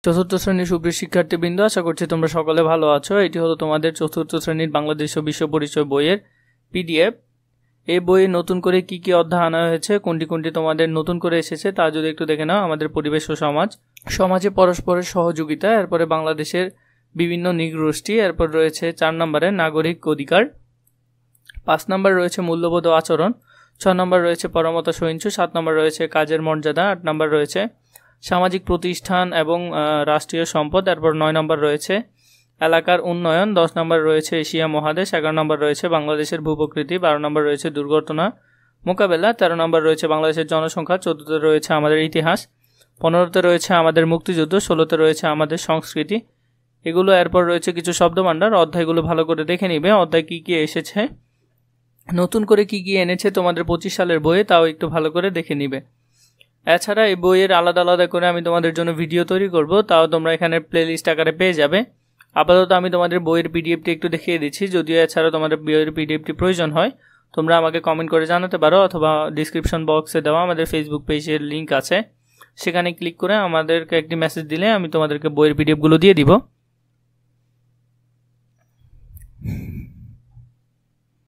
চতুর্থ শ্রেণীর সুপ্রিয় শিক্ষার্থীবৃন্দ, আশা করছি তোমরা সকলে ভালো আছো। এটি হলো তোমাদের চতুর্থ শ্রেণীর বাংলাদেশ ও বিশ্ব পরিচয় বইয়ের পিডিএফ। এই বইয়ে নতুন করে কি কি অধ্যায় আনা হয়েছে, কোনটি কোনটি তোমাদের নতুন করে এসেছে তা যদি একটু দেখে নাও। আমাদের পরিবেশ ও সমাজ, সমাজে পরস্পরের সহযোগিতা, এরপরে বাংলাদেশের বিভিন্ন নৃগোষ্ঠী, এরপর রয়েছে 4 নম্বরে নাগরিক অধিকার, 5 নম্বর রয়েছে মূল্যবোধ ও আচরণ, 6 নম্বর রয়েছে পরমতা সহিংসু, 7 নম্বর রয়েছে কাজের মর্যাদা, 8 নম্বর রয়েছে সামাজিক প্রতিষ্ঠান এবং রাষ্ট্রীয় সম্পদ, এরপর 9 নম্বর রয়েছে এলাকার উন্নয়ন, 10 নম্বর রয়েছে এশিয়া মহাদেশ, 11 নম্বর রয়েছে বাংলাদেশের ভূপ্রকৃতি, 12 নম্বর রয়েছে দুর্ঘটনা মোকাবেলা, 13 নম্বর রয়েছে বাংলাদেশের জনসংখ্যা, 14তে রয়েছে আমাদের ইতিহাস, 15তে রয়েছে আমাদের মুক্তিযুদ্ধ, 16তে রয়েছে আমাদের সংস্কৃতি। এগুলো এরপর রয়েছে কিছু শব্দভাণ্ডার। অধ্যায়গুলো ভালো করে দেখে নিবে, অধ্যায় কী কী এসেছে, নতুন করে কি কি এনেছে তোমাদের 25 সালের বইয়ে, তাও একটু ভালো করে দেখে নিবে। এছাড়া এই বইয়ের আলাদা আলাদা করে আমি তোমাদের জন্য ভিডিও তৈরি করব, তাও তোমরা এখানে প্লেলিস্ট আকারে পেয়ে যাবে। আপাতত আমি তোমাদের বইয়ের পিডিএফটি একটু দেখিয়ে দিচ্ছি। যদিও এছাড়া তোমাদের বইয়ের পিডিএফটি প্রয়োজন হয়, তোমরা আমাকে কমেন্ট করে জানাতে পারো, অথবা ডিসক্রিপশন বক্সে দেওয়া আমাদের ফেসবুক পেজের লিঙ্ক আছে, সেখানে ক্লিক করে আমাদেরকে একটি মেসেজ দিলে আমি তোমাদেরকে বইয়ের পিডিএফগুলো দিয়ে দিব।